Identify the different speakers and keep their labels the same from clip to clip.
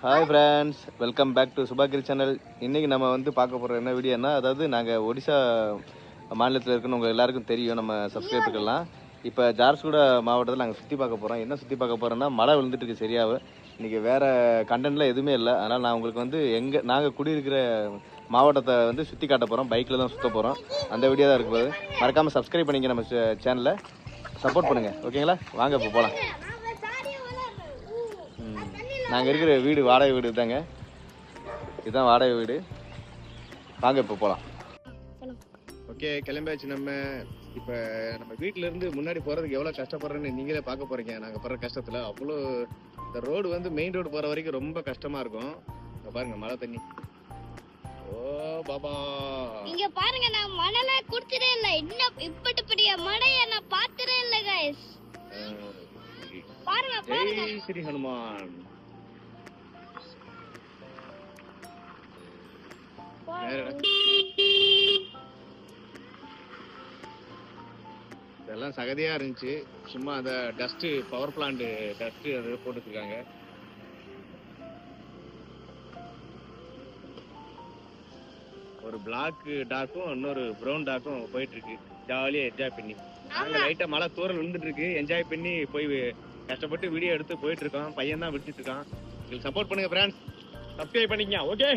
Speaker 1: Hi friends, welcome back to Subhagiri channel. இன்றைக்கி நம்ம வந்து பார்க்க போகிற என்ன வீடியோன்னா, அதாவது நாங்கள் ஒடிசா மாநிலத்தில் இருக்குன்னு உங்கள் எல்லாருக்கும் தெரியும், நம்ம சப்ஸ்கிரைபர்கள்லாம். இப்போ ஜார்சுகுடா மாவட்டத்தில் நாங்கள் சுற்றி பார்க்க போகிறோம். என்ன சுற்றி பார்க்க போகிறோன்னா, மழை விழுந்துட்டு இருக்கு சரியாவே. இன்றைக்கி வேறு கண்டென்ட்லாம் எதுவுமே இல்லை. அதனால் நான் உங்களுக்கு வந்து நாங்கள் குடியிருக்கிற மாவட்டத்தை வந்து சுற்றி காட்ட போகிறோம். பைக்கில் தான் சுற்ற போகிறோம். அந்த வீடியோ தான் இருக்கும்போது மறக்காமல் சப்ஸ்கிரைப் பண்ணிங்க, நம்ம சேனலை சப்போர்ட் பண்ணுங்கள். ஓகேங்களா? வாங்க இப்போ போகலாம். நாங்கள் இருக்கிற வீடு வாடகை வீடு தாங்க. இதுதான் வாடகை வீடு. வாங்க இப்போ போகலாம். ஓகே, கிளம்பியாச்சு. இப்போ நம்ம வீட்டிலேருந்து முன்னாடி போகிறதுக்கு எவ்வளோ கஷ்டப்படுறேன்னு நீங்களே பார்க்க போகிறீங்க. நாங்கள் படுற கஷ்டத்தில் அவ்வளோ. இந்த ரோடு வந்து மெயின் ரோடு போகிற வரைக்கும் ரொம்ப கஷ்டமாக இருக்கும். இங்கே பாருங்க, மழை தண்ணி. ஓ பாபா,
Speaker 2: இங்க பாருங்க, நான் மழைல குடிச்சதே இல்ல. இன்னும் இப்படி பெரிய மழையை நான் பார்த்ததே இல்ல गाइस. பாருங்க பாருங்க.
Speaker 1: ஜெய் ஸ்ரீ ஹனுமான். இதெல்லாம் சகதியா இருந்துச்சு. சும்மா அந்த டஸ்ட், பவர் பிளான்ட் டஸ்ட் அது போட்டுருக்காங்க. ஒரு பிளாக் டாக்கும் இன்னொரு ப்ரௌன் டாக்கும் போயிட்டு இருக்கு. ஜாலியா என்ஜாய் பண்ணி, நாங்க லைட்டா மழை தூரல் விழுந்துட்டு இருக்கு. என்ஜாய் பண்ணி போய் கஷ்டப்பட்டு வீடியோ எடுத்து போயிட்டு இருக்கோம். பையன் தான் விட்டுட்டு இருக்கான். உங்களுக்கு சப்போர்ட் பண்ணுங்க ஃப்ரெண்ட்ஸ், சப்ஸ்கிரைப் பண்ணிக்கங்க. ஓகே,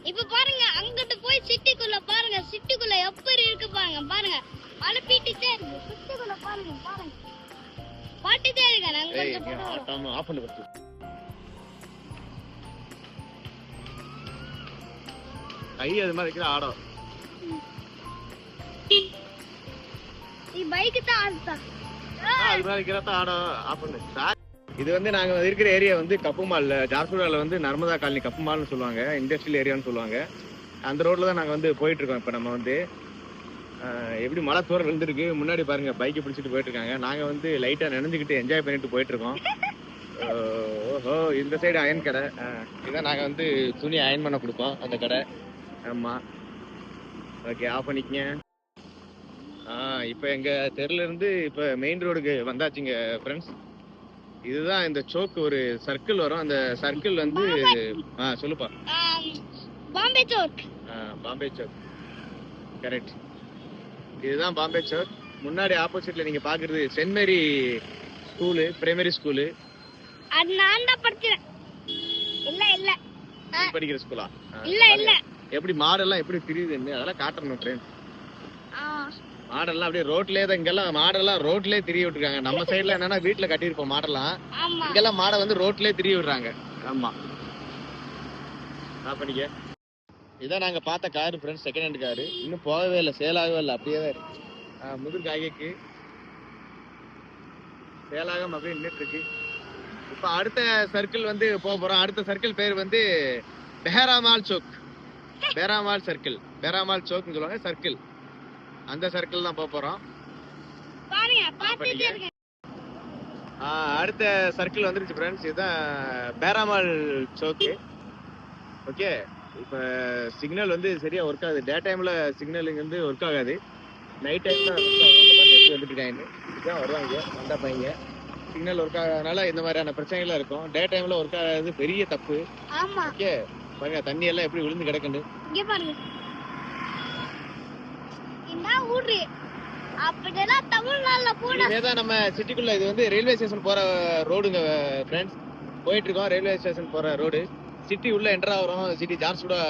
Speaker 2: இப்ப பாருங்க, அங்கிட்டு போய் சிட்டிக்குள்ள பாருங்க. சிட்டிக்குள்ள எப்படி இருக்கு பாருங்க. பாருங்க, மழை பீட்டிட்டே இருக்கு. சிட்டிக்குள்ள பாருங்க. பாருங்க, பாட்டிட்டே இருக்கு. நாங்க கொஞ்சம்
Speaker 1: ஆஃப் பண்ணி வச்சு கை அது மாதிரி வைக்கிற ஆடம்.
Speaker 2: ಈ ಬೈಕ್ ತಾ ಆಡ್ತಾ
Speaker 1: அது மாதிரி வைக்கிறத ஆடம் ஆஃப் பண்ணு. இது வந்து நாங்க இருக்கிற ஏரியா வந்து கப்புமால், ஜார்சுகுடால வந்து நர்மதா காலனி கப்புமால்னு சொல்லுவாங்க, இண்டஸ்ட்ரியல் ஏரியான்னு சொல்லுவாங்க. அந்த ரோட்ல தான் நாங்க வந்து போயிட்டு இருக்கோம். இப்போ நம்ம வந்து எப்படி மழை தூரம் விழுந்துருக்கு. முன்னாடி பாருங்க, பைக்கை பிடிச்சிட்டு போயிட்டு இருக்காங்க. நாங்க வந்து லைட்டா நினைஞ்சுக்கிட்டு என்ஜாய் பண்ணிட்டு போயிட்டு இருக்கோம். ஓஹோ, இந்த சைடு அயன் கடை. இதான் நாங்க வந்து துணி அயன் பண்ண கொடுப்போம், அந்த கடை. ஆமா, ஓகே, ஆஃப் பண்ணிக்கங்க. இப்போ எங்க தெருல இருந்து இப்போ மெயின் ரோடுக்கு வந்தாச்சுங்க ஃப்ரெண்ட்ஸ். இதுதான் இந்த சோக்கு, ஒரு சர்க்கிள் வரும். அந்த சர்க்கிள் வந்து சொல்லுப்பா.
Speaker 2: பாம்பே சோக்.
Speaker 1: பாம்பே சோக், கரெக்ட். இதுதான் பாம்பே சோக். முன்னாடி ஆப்போசிட்ல நீங்க பாக்குறது Saint Mary school, primary school.
Speaker 2: அது நான் தான் படிச்சேன். இல்ல இல்ல,
Speaker 1: படிக்கிற ஸ்கூலா?
Speaker 2: இல்ல இல்ல.
Speaker 1: எப்படி மாடெல்லாம் எப்படி தெரியுதுன்னு அதெல்லாம் காட்டணும் ஃப்ரெண்ட். மாடெல்லாம் அப்படியே ரோட்லயே தான். இங்கெல்லாம் மாடெல்லாம் ரோட்லயே திரிய விட்டுருக்காங்க. நம்ம சைடுல என்னன்னா வீட்டுல கட்டியிருப்போம் மாடெல்லாம். இங்கெல்லாம் மாடை வந்து ரோட்லயே திரிய விடுறாங்க. ஆமா, பண்ணிக்க. இதான் நாங்க பார்த்த car friends, second hand car. இன்னும் போகவே இல்லை, சேலாகவே இல்லை, அப்படியே தான் இருக்கு. முதுகு காய்க்கு சேலாகம் அப்படியே நின்றுட்டு இருக்கு. இப்ப அடுத்த சர்க்கிள் வந்து போக போறோம். அடுத்த சர்க்கிள் பேர் வந்து பெஹராமால் சோக். பெஹராமால் சர்க்கிள், பெஹராமால் சோக்னு சொல்லுவாங்க சர்க்கிள். அந்த சர்க்கிள் தான் போக போறோம். அடுத்த சர்க்கிள் வந்துருச்சு ஃப்ரெண்ட்ஸ். இதுதான் பெஹராமால் சோக்கு. ஓகே, இப்போ சிக்னல் வந்து சரியா ஒர்க் ஆகுது. டே டைம்ல சிக்னல் இங்க வந்து ஒர்க் ஆகாது. நைட் டைம்ல எப்படி வந்துட்டு இருக்காங்க. இதுதான் வருவாங்க வந்தா பையங்க. சிக்னல் ஒர்க் ஆகாதனால இந்த மாதிரியான பிரச்சனைகள் இருக்கும். டே டைம்ல ஒர்க் ஆகாது பெரிய தப்பு. ஓகே, பாருங்க தண்ணி எல்லாம் எப்படி விழுந்து கிடக்குன்னு.
Speaker 2: இங்க பாருங்க, என்ன ஊரு அப்படிதான் தமிழ்நாட்டுல போனா.
Speaker 1: இதேதான் நம்ம சிட்டிக்குள்ள. இது வந்து ரயில்வே ஸ்டேஷன் போற ரோடுங்க ஃப்ரெண்ட்ஸ். போயிட்டு இருக்கோம் ரயில்வே ஸ்டேஷன் போற ரோடு. சிட்டி உள்ள என்டர் ஆகிறோம். சிட்டி ஜார்சுகுடா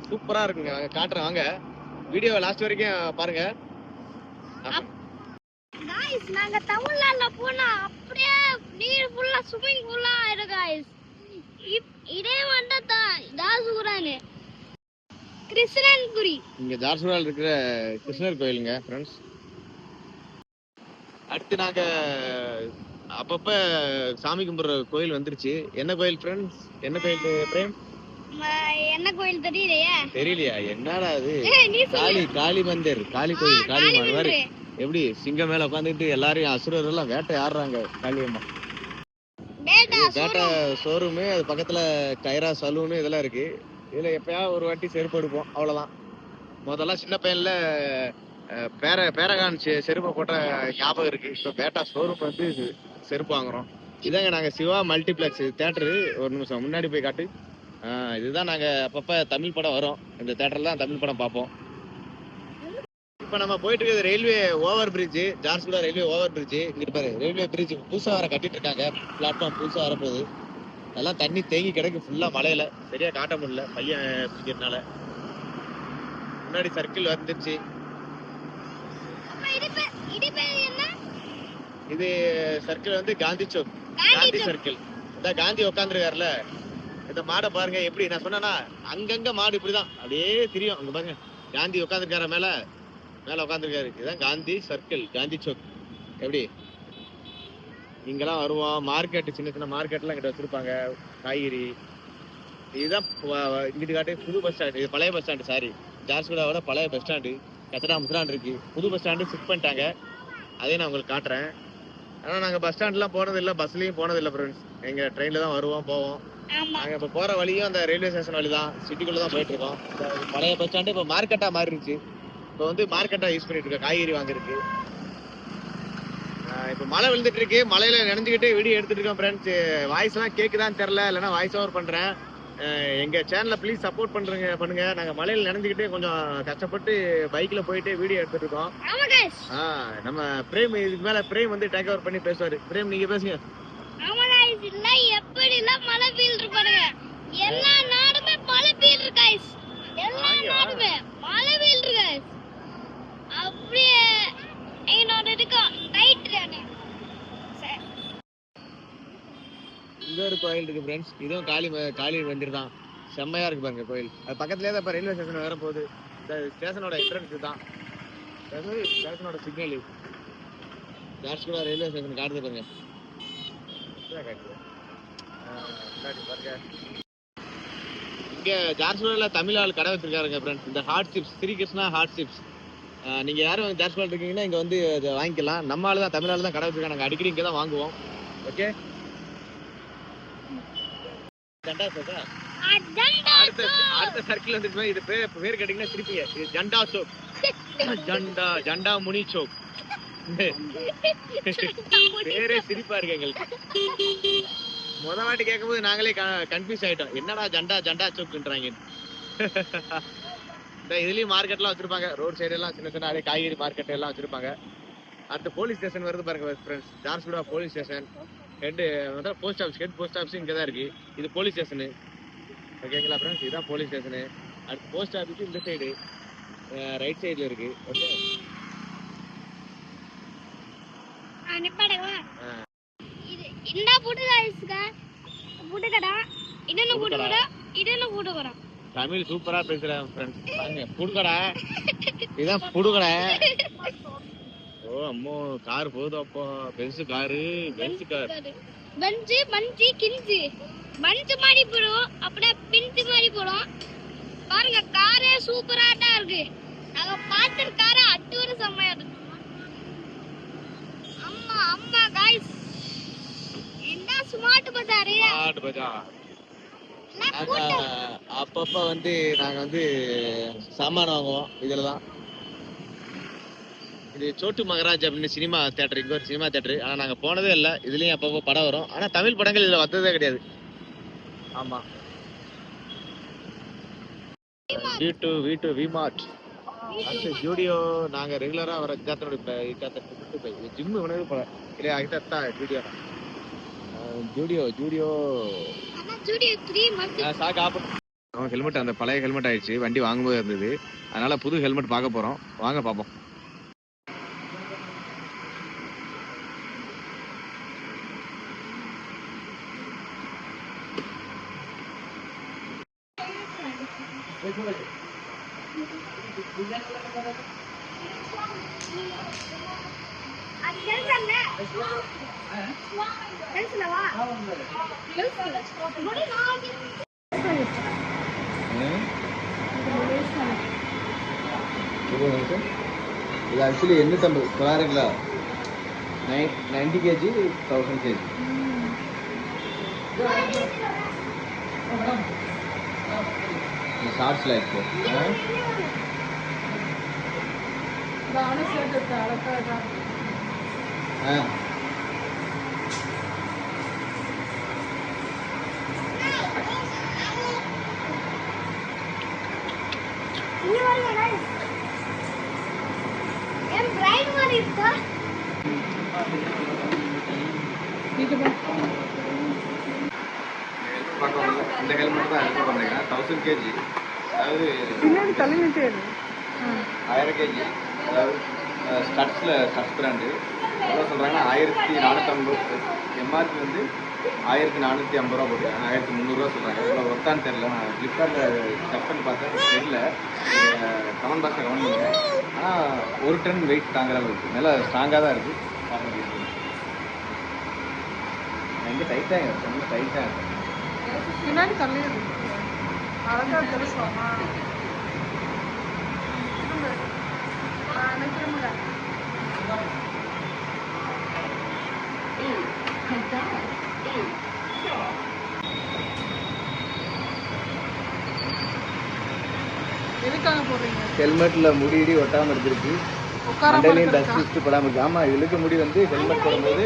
Speaker 1: சூப்பரா இருக்குங்க. காட்டுறேன் வாங்க, வீடியோ லாஸ்ட் வரைக்கும் பாருங்க.
Speaker 2: गाइस, நாங்க தமிழ்நாட்டுல போனா அப்படியே நீர் ஃபுல்லா ஸ்விமிங் பூலா இருக்கு गाइस. இதே வந்தா ஜார்சுகுடானே கிருஷ்ணன்புரி.
Speaker 1: இங்க ஜார்சுகுடால இருக்கிற கிருஷ்ணர் கோயிலுங்க ஃப்ரெண்ட்ஸ். அடுத்து நாங்க அப்பப்ப சாமி கும்பிடுற கோயில் வந்துருச்சு. என்ன கோயில் ஃப்ரெண்ட்ஸ்? என்ன கோயில் பிரேம்?
Speaker 2: என்ன கோயில் தெரியலையா?
Speaker 1: தெரியலையா? என்னடா அது? காளி மந்திர், காளி கோயில், காளி மாதிரி. எப்படி சிங்கம் மேல உட்காந்துட்டு எல்லாரையும் அசுரர் எல்லாம் வேட்டை ஆடுறாங்க. காளியம்மா வேட்டை ஷோரூமு, அது பக்கத்துல கைரா சலூனு இதெல்லாம் இருக்கு. இதுல எப்பயாவது ஒரு வாட்டி செருப்பு எடுப்போம், அவ்வளவுதான். முதல்ல சின்ன பையன்ல பேரகான் செருப்பை போட்ட ஞாபகம் இருக்கு. இப்போ பேட்டா ஷோரூம் வந்து செருப்பு வாங்குறோம். இதாங்க நாங்க சிவா மல்டிபிளெக்ஸ் தியேட்டரு. ஒரு நிமிஷம் முன்னாடி போய் காட்டு. இதுதான் நாங்க அப்பப்ப தமிழ் படம் வரும். இந்த தியேட்டர்ல தான் தமிழ் படம் பார்ப்போம். இப்ப நம்ம போயிட்டு இருக்கிறது railway over bridge, Jharsuguda railway over bridge. இங்க பாரு ரயில்வே பிரிட்ஜ் புதுசா வர கட்டிட்டு இருக்காங்க. பிளாட்ஃபார்ம் புதுசா வரப்போகுது. அதெல்லாம் தண்ணி தேங்கி கிடக்கு ஃபுல்லா மழையில. சரியா காட்ட முடியல பையன் பிடிக்கிறதுனால. முன்னாடி சர்க்கிள் வந்துருச்சு. இது சர்க்கிள் வந்து காந்தி சௌக், காந்தி சர்க்கிள். இந்த காந்தி உட்காந்துருக்காருல, இந்த மாடை பாருங்க எப்படி நான் சொன்னேன்னா அங்கங்க மாடு இப்படிதான் அப்படியே தெரியும். அங்க பாருங்க காந்தி உட்காந்துருக்காரு, மேல மேல உட்காந்துருக்காரு. இதுதான் காந்தி சர்க்கிள், காந்தி சௌக். எப்படி இங்கெல்லாம் வருவோம். மார்க்கெட், சின்ன சின்ன மார்க்கெட்லாம் கிட்ட வச்சிருப்பாங்க, காய்கறி. இதுதான் இங்கிட்டு காட்டு புது பஸ் ஸ்டாண்ட். இது பழைய பஸ் ஸ்டாண்டு, சாரி ஜார்சுகுடாவோட பழைய பஸ் ஸ்டாண்டு. கத்தடா முத்ரான் இருக்கு. புது பஸ் ஸ்டாண்டு ஃபிட் பண்ணிட்டாங்க, அதையும் நான் உங்களுக்கு காட்டுறேன். ஆனால் நாங்கள் பஸ் ஸ்டாண்ட்லாம் போனது இல்லை, பஸ்லையும் போனது இல்லை ஃப்ரெண்ட்ஸ். எங்கள் ட்ரெயினில் தான் வருவோம் போவோம். நாங்கள் இப்போ போகிற வழியும் அந்த ரயில்வே ஸ்டேஷன் வழி தான், சிட்டிக்குள்ளே தான் போயிட்டு இருக்கோம். பழைய பஸ் ஸ்டாண்டு இப்போ மார்க்கெட்டாக மாறிடுச்சு. இப்போ வந்து மார்க்கெட்டாக யூஸ் பண்ணிட்டு இருக்கோம், காய்கறி வாங்கிருக்கு. இப்போ மழை விழுந்துட்டு இருக்கு, மழையில நினைஞ்சுக்கிட்டு வீடியோ எடுத்துட்டு இருக்கோம் ஃப்ரெண்ட்ஸ். வாய்ஸ்லாம் கேட்குதான்னு தெரில, இல்லைன்னா வாய்ஸ் ஓவர் பண்ணுறேன். எங்க சேனலை ப்ளீஸ் சப்போர்ட் பண்ணுங்க. நாங்க மலையில நினைஞ்சுக்கிட்டு கொஞ்சம் கஷ்டப்பட்டு பைக்ல போயிட்டு வீடியோ எடுத்துட்டு இருக்கோம். நம்ம பிரேம் இதுக்கு மேல பிரேம் வந்து டேக் ஓவர் பண்ணி பேசுவாரு. பிரேம் நீங்க பேசுங்க. எப்படிலாம் மழை பெய்யுது பாருங்க, எல்லா நாடுமே மழை பெய்யுது गाइस, எல்லா நாடுமே மழை பெய்யுது गाइस. அப்படியே என்னோட இருக்கா ரைட் ரேனே. இங்க ஒரு கோயில் இருக்கு ஃப்ரெண்ட்ஸ், இதுவும் காளி மந்திர் தான். செம்மையா இருக்கு பாருங்க கோயில். அது பக்கத்துலேயே தான் இப்போ ரயில்வே ஸ்டேஷன் வர போகுது. இந்த ஸ்டேஷனோட என்ட்ரன்ஸ் தான், ஸ்டேஷனோட சிக்னல். ஜார்சுகுடா ரயில்வே ஸ்டேஷன் காட்டுது பாருங்க. இங்க ஜார்சுகுடால தமிழ் ஆள் கடை வச்சிருக்காருங்க ஃப்ரெண்ட்ஸ். இந்த hot chips, Srikrishna hot chips. நீங்க யாரும் ஜார்சுகுடா இருக்கீங்கன்னா இங்க வந்து அதை வாங்கிக்கலாம். நம்ம ஆளு தான், தமிழ் ஆளு தான் கடை வச்சிருக்காங்க. நாங்கள் அடிக்கடி இங்கே தான் வாங்குவோம். ஓகே, அடுத்த சர்க்கிள் வந்துருச்சு. இது பேர் கேட்டீங்கன்னா திருப்பிங்க, இது ஜண்டா சோக், ஜண்டா முனி சோக். பேரே சிரிப்பா இருக்கு எங்களுக்கு. முத வாட்டி கேட்கும் போது நாங்களே கன்ஃபியூஸ் ஆயிட்டோம், என்னடா ஜண்டா சோக்குன்றாங்க. இதுலயும் மார்க்கெட்லாம் வச்சிருப்பாங்க, ரோட் சைடு எல்லாம் சின்ன சின்ன காய்கறி மார்க்கெட் எல்லாம் வச்சிருப்பாங்க. அடுத்த போலீஸ் ஸ்டேஷன் வருது பாருங்க friends, Jharsuguda police station. Head post office, head post office இங்கே தான் இருக்கு. இது போலீஸ் ஸ்டேஷனு, ஓகேங்களா ஃப்ரெண்ட்ஸ். இதுதான் போலீஸ் ஸ்டேஷனு. அடுத்து போஸ்ட் ஆஃபீஸ் இந்த சைடு ரைட் சைடில் இருக்கு. ஓகே, தமிழ் சூப்பரா பேசுறேன் ஃப்ரெண்ட்ஸ். புடுக்கடை, இதுதான் புடுக்கடை. ஓ அம்மோ, கார் போகுது. அப்போ பென்ஸ் காரு, பென்ஸ் கார், பஞ்சு கிஞ்சி பஞ்சு மாதிரி போடும், அப்படியே பிஞ்சு மாதிரி போடும். பாருங்க காரே சூப்பரா தான் இருக்கு. நாங்க பார்த்த காரை அட்டுவர செம்மையா இருக்கு. அம்மா गाइस, என்ன ஸ்மார்ட் பஜார். அப்பப்ப வந்து நாங்க வந்து சாமான் வாங்குவோம் இதுலதான். இது சோட்டு மகராஜ் அப்படின்னு சினிமா தியேட்டர், இங்க ஒரு சினிமா தியேட்டர். ஆனா நாங்க போனதே இல்லை. இதுலயும் அப்பப்போ படம் வரும், ஆனா தமிழ் படங்கள் இதுல வந்ததே கிடையாது. ஆமா, V2 V-Mart, ஜூடியோ. நாங்க ரெகுலரா வர ஜிம் உணவு போல ஜூடியோ. ஹெல்மெட் அந்த பழைய ஹெல்மெட் ஆயிடுச்சு, வண்டி வாங்கும்போது இருந்தது. அதனால புது ஹெல்மெட் பார்க்க போறோம், வாங்க பாப்போம். இது ஆக்சுவலி 850 பாருங்களா, 90 kg 1000 kg. ஷார்ட்ஸ்ல இருக்கு.
Speaker 2: ஏன் பிரைட் மாதிரி இருக்கா?
Speaker 1: இந்த ஹெல்மெட் தான் எடுத்து பண்ணிக்கிறேன் 1000 kg, அதாவது 1000 kg, அதாவது ஸ்டட்ஸ் பிராண்டு எவ்வளோ சொல்கிறாங்கன்னா 1450, எம்ஆர்பி வந்து 1450 ரூபா போட்டுருக்காங்க, 1300 சொல்கிறாங்க. எவ்வளோ ஒர்த்தான்னு தெரியல. நான் ஃப்ளிப்கார்ட்டில் செக் பண்ணி பார்த்தேன், தெரியல. கமெண்ட் பாக்ஸில் கமெண்ட் பண்ணுங்கள். ஆனால் 1 டன் வெயிட் தாங்குற அளவு இருக்குது, நல்லா ஸ்ட்ராங்காக தான் இருக்குது. எங்கே டைட்டாக இருக்குது, ரொம்ப டைட்டாக இருக்குது.
Speaker 3: பின்னாடி தள்ளி அழகா தெரிசுவாமா திரும்ப எதுக்காக போடுறீங்க?
Speaker 1: ஹெல்மெட்ல முடிடி ஒட்டாமல் இருந்திருக்கு, மண்டையிலையும் டஸ்ட் படாமல் இருக்கு. ஆமா, இழுக்க முடி வந்து ஹெல்மெட் போடும்போது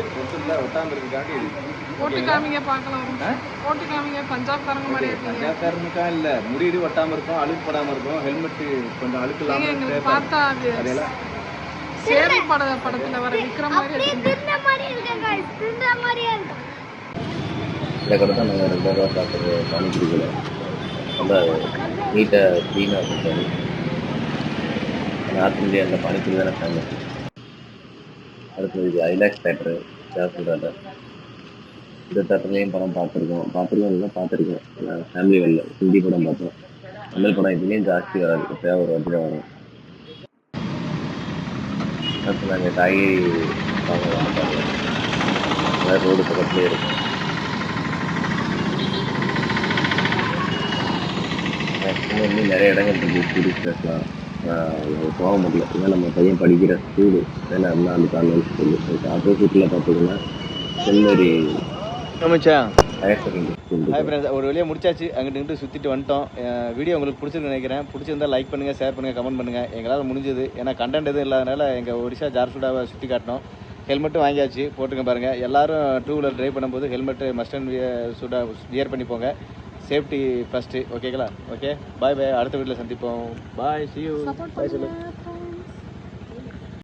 Speaker 1: ஒட்டாமல் இருக்குக்காண்டி
Speaker 3: போட்டு காமிங்க பார்க்கலாம். போட்டு காமிங்க. பஞ்சாப்காரங்க மாதிரி இருக்கீங்க.
Speaker 1: பஞ்சாப்காரனுக்கா இல்ல, முடிடி ஒட்டாமல் இருக்கும், அழுக்கு படாமல் இருக்கும், ஹெல்மெட் கொஞ்சம் அழுக்கு இல்லாமல்
Speaker 3: பார்த்தா அது அதெல்லாம் சேது படத்துல வர விக்ரம் மாதிரி
Speaker 2: திருந்த மாதிரி இருக்கு गाइस, திருந்த மாதிரியே இருக்கு.
Speaker 4: இந்த கடை தான் நாங்கள் ரெகுலராக சாப்பிட்றது. பானிபூரிகளை ரொம்ப நீட்டாக க்ளீனாக இருக்காது. நார்த் இந்தியாவில் பானிபூரி தானே ஃபேமஸ். அடுத்தது இது ஐலாக்ஸ் தேட்டரு ஜாஸ்திராவில். இந்த தேட்டர்லேயும் படம் பார்த்துருக்கேன். ஃபேமிலி வெளில ஹிந்தி படம் பார்த்தோம். தமிழ் படம் இதுலேயும் ஜாஸ்தி வராது, எப்போயா ஒரு வாட்டி தான் வரும். அடுத்து நாங்கள் காய்கறி வாங்கலாம் பார்த்தோம். அதாவது ரோடு பக்கத்துலேயே இருக்கும். மேக்ஸிமம் இன்னும் நிறைய இடங்கள் இருக்குது டூரிஸ்ட் பிளேஸ்லாம். போக முடியல, ஏன்னா நம்ம பையன் படிக்கிற ஸ்கூலு வேலை அந்த கான்வென்ட் ஸ்கூலு ஆப்போசிட்டில் பார்த்தீங்கன்னா செம்மறி higher secondary school.
Speaker 1: Hi friends, ஒரு வழியாக முடிச்சாச்சு. அங்கிட்டு சுற்றிட்டு வந்துட்டோம். வீடியோ உங்களுக்கு பிடிச்சிருக்கு நினைக்கிறேன். பிடிச்சிருந்தா லைக் பண்ணுங்கள், ஷேர் பண்ணுங்கள், கமெண்ட் பண்ணுங்கள். எங்களால் முடிஞ்சது, ஏன்னா கண்டென்ட் எதுவும் இல்லாதனால எங்கள் ஒடிஷா ஜார்சுடாவை சுற்றி காட்டினோம். ஹெல்மெட்டும் வாங்கியாச்சு, போட்டுங்க பாருங்கள். எல்லோரும் 2 வீலர் ட்ரைவ் பண்ணும்போது ஹெல்மெட்டு மஸ்ட் அண்ட் வியர் பண்ணி போங்க. சேஃப்டி ஃபஸ்ட்டு, ஓகேங்களா? ஓகே, பாய் பாய். அடுத்த வீட்டில் சந்திப்போம். பாய், see you. பாய் சொல்லு.